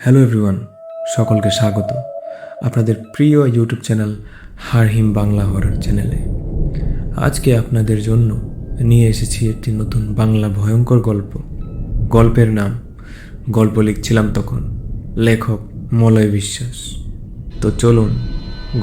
Hello everyone, সকলকে স্বাগত আপনাদের প্রিয় ইউটিউব চ্যানেল হারহিম বাংলা হরর চ্যানেলে। আজকে আপনাদের জন্য নিয়ে এসেছি একটি নতুন বাংলা ভয়ঙ্কর গল্প। গল্পের নাম গল্প লিখছিলাম তখন, লেখক মলয় বিশ্বাস। তো চলুন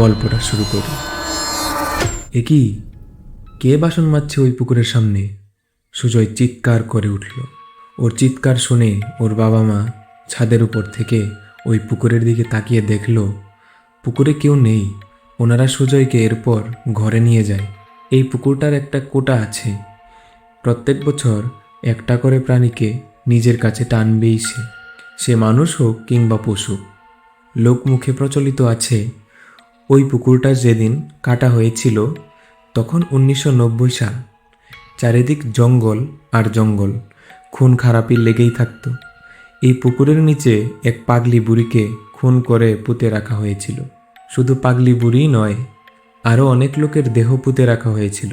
গল্পটা শুরু করি। কি কে বাসন মাজছে ওই পুকুরের সামনে? সুজয় চিৎকার করে উঠল। ওর চিৎকার শুনে ওর বাবা মা ছাদের উপর থেকে ওই পুকুরের দিকে তাকিয়ে দেখল পুকুরে কেউ নেই। ওনারা সুজয়কে এরপর ঘরে নিয়ে যায়। এই পুকুরটার একটা কোটা আছে, প্রত্যেক বছর একটা করে প্রাণীকে নিজের কাছে টানবেই সে মানুষ হোক কিংবা পশু। লোকমুখে প্রচলিত আছে ওই পুকুরটা যেদিন কাটা হয়েছিল তখন 1990 সাল। চারিদিক জঙ্গল আর জঙ্গল, খুন খারাপি লেগেই থাকতো। এই পুকুরের নিচে এক পাগলি বুড়িকে খুন করে পুঁতে রাখা হয়েছিল। শুধু পাগলি বুড়িই নয়, আরও অনেক লোকের দেহ পুঁতে রাখা হয়েছিল,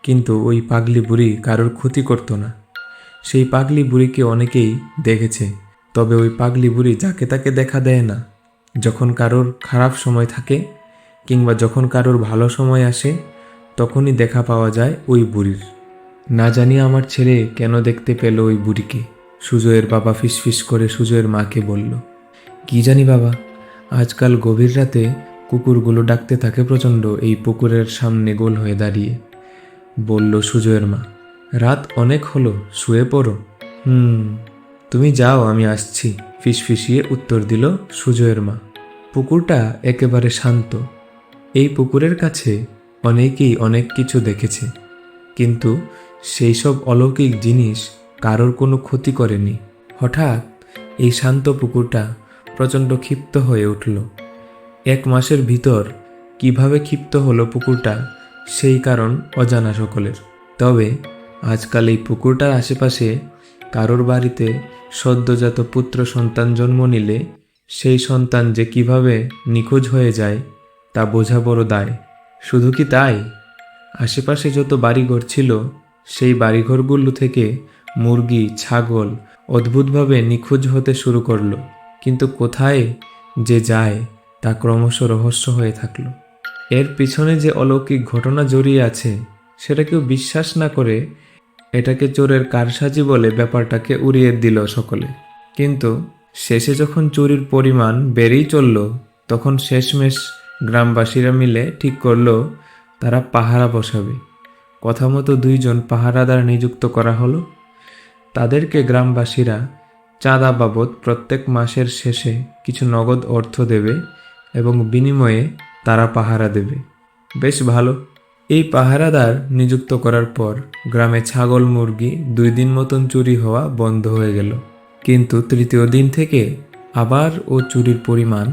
কিন্তু ওই পাগলি বুড়ি কারোর ক্ষতি করতো না। সেই পাগলি বুড়িকে অনেকেই দেখেছে, তবে ওই পাগলি বুড়ি যাকে তাকে দেখা দেয় না। যখন কারোর খারাপ সময় থাকে কিংবা যখন কারোর ভালো সময় আসে তখনই দেখা পাওয়া যায় ওই বুড়ির। না জানি আমার ছেলে কেন দেখতে পেল ওই বুড়িকে। সুজয়ের বাবা ফিসফিস করে সুজয়ের মাকে বলল, কি জানি বাবা, আজকাল গভীর রাতে কুকুরগুলো ডাকতে থাকে প্রচণ্ড এই পুকুরের সামনে গোল হয়ে দাঁড়িয়ে। বলল সুজয়ের মা, রাত অনেক হলো, শুয়ে পড়ো। তুমি যাও, আমি আসছি, ফিসফিসিয়ে উত্তর দিল সুজয়ের মা। পুকুরটা একেবারে শান্ত। এই পুকুরের কাছে অনেকেই অনেক কিছু দেখেছে, কিন্তু সেই সব অলৌকিক জিনিস কারোর কোনো ক্ষতি করেনি। হঠাৎ এই শান্ত পুকুরটা প্রচণ্ড ক্ষিপ্ত হয়ে উঠল। 1 মাসের ভিতর কিভাবে ক্ষিপ্ত হলো পুকুরটা, সেই কারণ অজানা সকলের। তবে আজকাল এই পুকুরটার আশেপাশে কারোর বাড়িতে সদ্যজাত পুত্র সন্তান জন্ম নিলে সেই সন্তান যে কিভাবে নিখোঁজ হয়ে যায় তা বোঝা বড় দায়। শুধু কি তাই, আশেপাশে যত বাড়িঘর ছিল সেই বাড়িঘরগুলো থেকে মুরগি, ছাগল অদ্ভুতভাবে নিখোঁজ হতে শুরু করলো। কিন্তু কোথায় যে যায় তা ক্রমশ রহস্য হয়ে থাকলো। এর পিছনে যে অলৌকিক ঘটনা জড়িয়ে আছে সেটা কেউ বিশ্বাস না করে এটাকে চোরের কারসাজি বলে ব্যাপারটাকে উড়িয়ে দিল সকলে। কিন্তু শেষে যখন চুরির পরিমাণ বেড়েই চলল তখন শেষমেশ গ্রামবাসীরা মিলে ঠিক করলো তারা পাহারা বসাবে। কথা মতো 2 জন পাহারাদার নিযুক্ত করা হলো। তাদেরকে গ্রামবাসীরা চাঁদা বাবদ প্রত্যেক মাসের শেষে কিছু নগদ অর্থ দেবে এবং বিনিময়ে তারা পাহারা দেবে। বেশ ভালো। এই পাহারাদার নিযুক্ত করার পর গ্রামে ছাগল মুরগি 2 দিন মতন চুরি হওয়া বন্ধ হয়ে গেল। কিন্তু 3য় দিন থেকে আবার ও চুরির পরিমাণ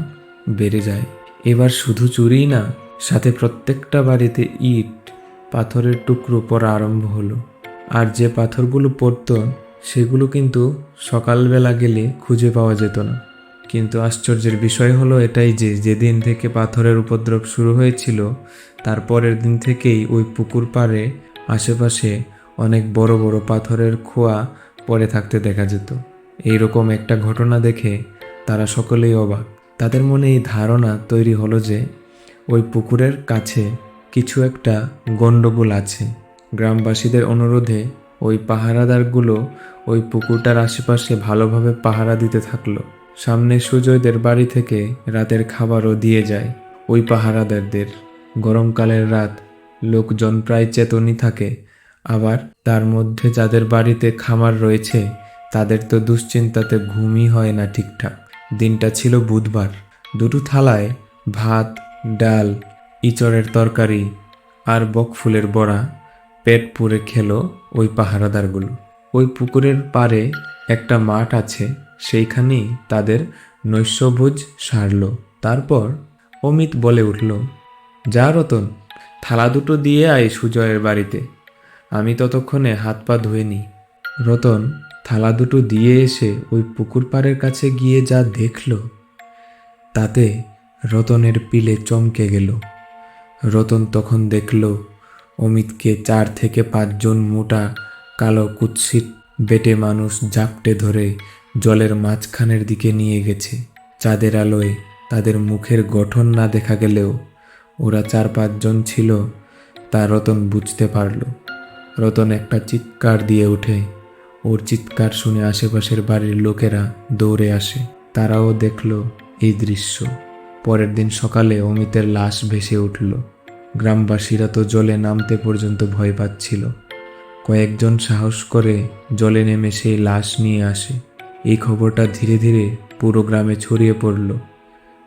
বেড়ে যায়। এবার শুধু চুরিই না, সাথে প্রত্যেকটা বাড়িতে ইট পাথরের টুকরো পড়া আরম্ভ হলো। আর যে পাথরগুলো পড়তো সেগুলো কিন্তু সকালবেলা গেলে খুঁজে পাওয়া যেত না। কিন্তু আশ্চর্যের বিষয় হলো এটাই যে যেদিন থেকে পাথরের উপদ্রব শুরু হয়েছিল তার পরের দিন থেকেই ওই পুকুর পাড়ে আশেপাশে অনেক বড় বড় পাথরের খোয়া পড়ে থাকতে দেখা যেত। এইরকম একটা ঘটনা দেখে তারা সকলেই অবাক। তাদের মনে এই ধারণা তৈরি হলো যে ওই পুকুরের কাছে কিছু একটা গণ্ডগোল আছে। গ্রামবাসীদের অনুরোধে ওই পাহারাদারগুলো ওই পুকুরটার আশেপাশে ভালোভাবে পাহারা দিতে থাকলো। সামনে সুজয়দের বাড়ি থেকে রাতের খাবারও দিয়ে যায় ওই পাহারাদারদের। গরমকালের রাত, লোকজন প্রায় চেতনই থাকে। আবার তার মধ্যে যাদের বাড়িতে খামার রয়েছে তাদের তো দুশ্চিন্তাতে ঘুমই হয় না ঠিকঠাক। দিনটা ছিল বুধবার। 2টো থালায় ভাত, ডাল, ইঁচড়ের তরকারি আর বকফুলের বড়া পেট পুরে খেলো ওই পাহারাদারগুলো। ওই পুকুরের পাড়ে একটা মাঠ আছে, সেইখানেই তাদের নৈশভোজ সারল। তারপর অমিত বলে উঠল, যা রতন, থালা 2টো দিয়ে আয় সুজয়ের বাড়িতে, আমি ততক্ষণে হাত পা ধুয়ে নিই। রতন থালা 2টো দিয়ে এসে ওই পুকুর পাড়ের কাছে গিয়ে যা দেখল তাতে রতনের পিলে চমকে গেল। রতন তখন দেখল অমিতকে 4 থেকে 5 জন মোটা কালো কুৎসিত বেটে মানুষ জাপটে ধরে জলের মাঝখানের দিকে নিয়ে গেছে। চাঁদের আলোয় তাদের মুখের গঠন না দেখা গেলেও ওরা 4-5 জন ছিল তা রতন বুঝতে পারল। রতন একটা চিৎকার দিয়ে ওঠে। ওর চিৎকার শুনে আশেপাশের বাড়ির লোকেরা দৌড়ে আসে। তারাও দেখল এই দৃশ্য। পরের দিন সকালে অমিতের লাশ ভেসে উঠল। গ্রামবাসীরা তো জলে নামতে পর্যন্ত ভয় পাচ্ছিল। কয়েকজন সাহস করে জলে নেমে সেই লাশ নিয়ে আসে। এই খবরটা ধীরে ধীরে পুরো গ্রামে ছড়িয়ে পড়ল।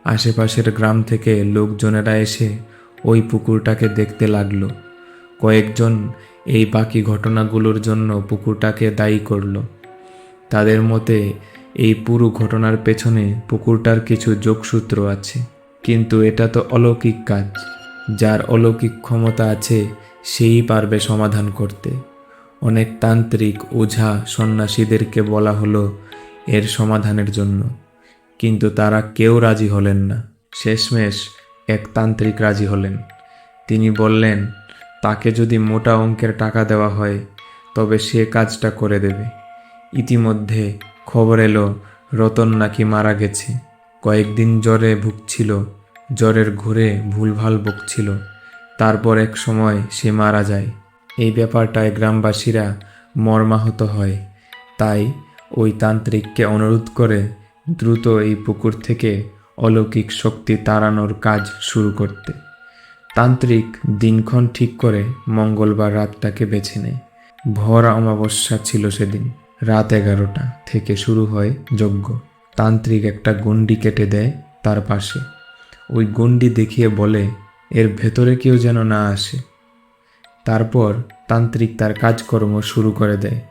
আশেপাশের গ্রাম থেকে লোকজনেরা এসে ওই পুকুরটাকে দেখতে লাগলো। কয়েকজন এই বাকি ঘটনাগুলোর জন্য পুকুরটাকে দায়ী করল। তাদের মতে এই পুরো ঘটনার পেছনে পুকুরটার কিছু যোগসূত্র আছে। কিন্তু এটা তো অলৌকিক কাজ, যার অলৌকিক ক্ষমতা আছে সেই পারবে সমাধান করতে। অনেক তান্ত্রিক, ওঝা, সন্ন্যাসীদেরকে বলা হলো এর সমাধানের জন্য, কিন্তু তারা কেউ রাজি হলেন না। শেষমেশ এক তান্ত্রিক রাজি হলেন। তিনি বললেন তাকে যদি মোটা অঙ্কের টাকা দেওয়া হয় তবে সে কাজটা করে দেবে। ইতিমধ্যে খবর এলো রতন নাকি মারা গেছে। কয়েকদিন জ্বরে ভুগছিল, জ্বরের ঘোরে ভুলভাল বকছিল। তারপর এক সময় সে মারা যায়। এই ব্যাপারটায় গ্রামবাসীরা মর্মাহত হয়। তাই ওই তান্ত্রিককে অনুরোধ করে দ্রুত এই পুকুর থেকে অলৌকিক শক্তি তাড়ানোর কাজ শুরু করতে। তান্ত্রিক দিনক্ষণ ঠিক করে মঙ্গলবার রাতটাকে বেছে নেয়। ভর অমাবস্যা ছিল সেদিন। রাত 11টা থেকে শুরু হয় যজ্ঞ। তান্ত্রিক একটা গণ্ডি কেটে দেয় তার পাশে। ওই গণ্ডি দেখিয়ে বলে এর ভেতরে কেউ যেন না আসে। তারপর তান্ত্রিক তার কাজকর্ম শুরু করে দেয়।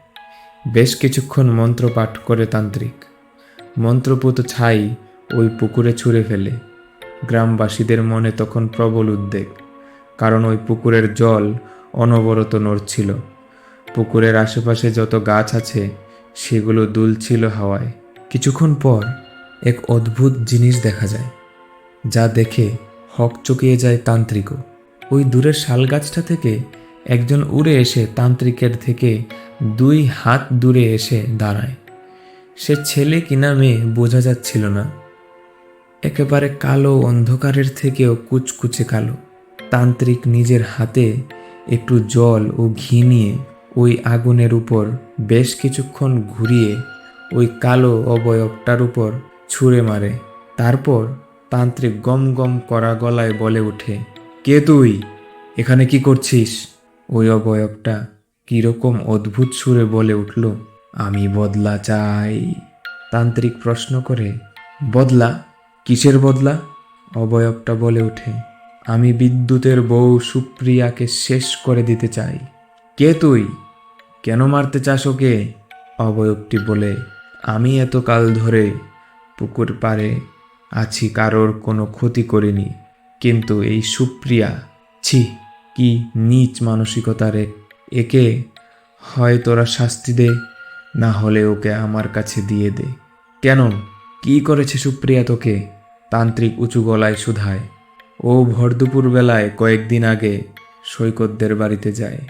বেশ কিছুক্ষণ মন্ত্র পাঠ করে তান্ত্রিক। মন্ত্রপুত ছাই ওই পুকুরে ছুঁড়ে ফেলে। গ্রামবাসীদের মনে তখন প্রবল উদ্বেগ, কারণ ওই পুকুরের জল অনবরত নড়ছিল। পুকুরের আশেপাশে যত গাছ আছে সেগুলো দুলছিল হাওয়ায়। কিছুক্ষণ পর এক অদ্ভুত জিনিস দেখা যায়, যা দেখে হকচকিয়ে যায় তান্ত্রিকও। ওই দূরের শাল গাছটা থেকে একজন উড়ে এসে তান্ত্রিকের থেকে 2 হাত দূরে এসে দাঁড়ায়। সে ছেলে কিনা মেয়ে বোঝা যাচ্ছিল না। একেবারে কালো, অন্ধকারের থেকেও কুচকুচে কালো। তান্ত্রিক নিজের হাতে একটু জল ও ঘি নিয়ে ওই আগুনের উপর বেশ কিছুক্ষণ ঘুরিয়ে ওই কালো অবয়বটার উপর ছুঁড়ে মারে। তারপর তান্ত্রিক গম গম করা গলায় বলে ওঠে, কে তুই? এখানে কি করছিস? ওই অবয়বটা কিরকম অদ্ভুত সুরে বলে উঠল, আমি বদলা চাই। তান্ত্রিক প্রশ্ন করে, বদলা? কিসের বদলা? অবয়বটা বলে ওঠে, আমি বিদ্যুতের বউ সুপ্রিয়াকে শেষ করে দিতে চাই। কে তুই? কেন মারতে চাস ওকে? অবয়বটি বলে, আমি এতকাল ধরে পুকুর পাড়ে আছি, কারোর কোনো ক্ষতি করিনি, কিন্তু এই সুপ্রিয়া, ছি, কি নীচ মানসিকতার একে হয় তোরা শাস্তি দে, না হলে ওকে আমার কাছে দিয়ে দে। কেন, কি করেছে সুপ্রিয়া তোকে? তান্ত্রিক উঁচু গলায় শুধায়। ও ভরদুপুর বেলায় কয়েকদিন আগে সৈকতদের বাড়িতে যায়।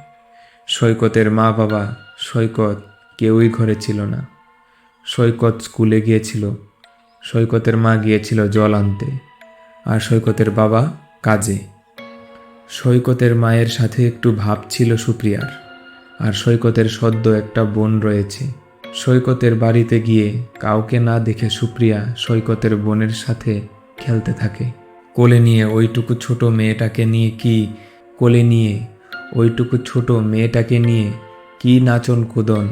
সৈকতের মা বাবা, সৈকত কেউই ঘরে ছিল না। সৈকত স্কুলে গিয়েছিল, সৈকতের মা গিয়েছিল জল আনতে, আর সৈকতের বাবা কাজে। সৈকতের মায়ের সাথে একটু ভাব ছিল সুপ্রিয়ার, আর সৈকতের সদ্য একটা বোন রয়েছে। সৈকতের বাড়িতে গিয়ে কাউকে না দেখে সুপ্রিয়া সৈকতের বোনের সাথে খেলতে থাকে। কোলে নিয়ে ওইটুকু ছোট মেয়েটাকে নিয়ে কি নাচন কুদন।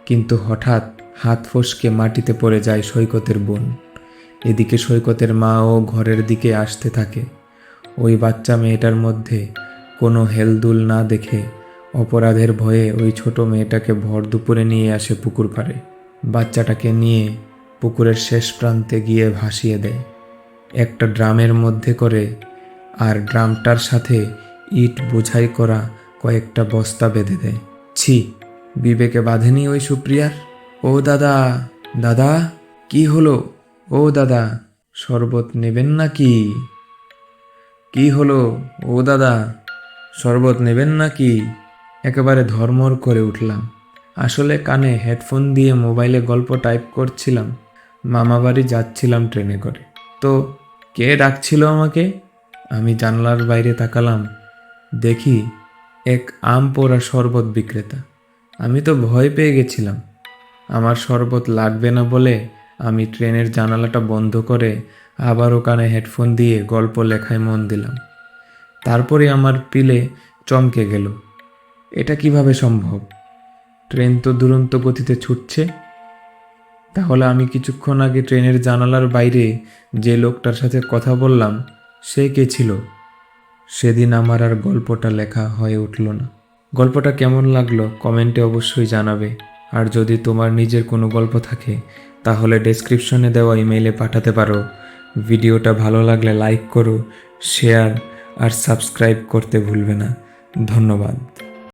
কিন্তু হঠাৎ হাত ফসকে মাটিতে পড়ে যায় সৈকতের বোন। এদিকে সৈকতের মাও ঘরের দিকে আসতে থাকে। ওই বাচ্চা মেয়েটার মধ্যে কোনো হেলদুল না দেখে অপরাধের ভয়ে ওই ছোট মেয়েটাকে ভর দুপুরে নিয়ে আসে পুকুর পাড়ে। বাচ্চাটাকে নিয়ে পুকুরের শেষ প্রান্তে গিয়ে ভাসিয়ে দেয় একটা ড্রামের মধ্যে করে, আর ড্রামটার সাথে ইট বোঝাই করা কয়েকটা বস্তা বেঁধে দেয়। ছি, বিবেকে বাঁধেনি ওই সুপ্রিয়ার? ও দাদা, দাদা, কি হলো? ও দাদা, শরবত নেবেন নাকি? কি হলো? ও দাদা, শরবত নেবেন নাকি? একেবারে ধর্মর করে উঠলাম। আসলে কানে হেডফোন দিয়ে মোবাইলে গল্প টাইপ করছিলাম। মামাবাড়ি যাচ্ছিলাম ট্রেনে করে। তো কে ডাকছিল আমাকে? আমি জানলার বাইরে তাকালাম। দেখি এক আম পোড়া শরবত বিক্রেতা। আমি তো ভয় পেয়ে গেছিলাম। আমার শরবত লাগবে না বলে আমি ট্রেনের জানালাটা বন্ধ করে আবারও কানে হেডফোন দিয়ে গল্প লেখায় মন দিলাম। তারপরে আমার পিলে চমকে গেল। এটা কিভাবে সম্ভব? ট্রেন তো দুরন্ত গতিতে ছুটছে। তাহলে আমি কিছুক্ষণ আগে ট্রেনের জানালার বাইরে যে লোকটার সাথে কথা বললাম, সে কে ছিল? সেদিন আমার আর গল্পটা লেখা হয়ে উঠল না। গল্পটা কেমন লাগলো কমেন্টে অবশ্যই জানাবে। আর যদি তোমার নিজের কোনো গল্প থাকে তাহলে ডেসক্রিপশনে দেওয়া ইমেইলে পাঠাতে পারো। ভিডিওটা ভালো লাগলে লাইক করো, শেয়ার আর সাবস্ক্রাইব করতে ভুলবে না। ধন্যবাদ।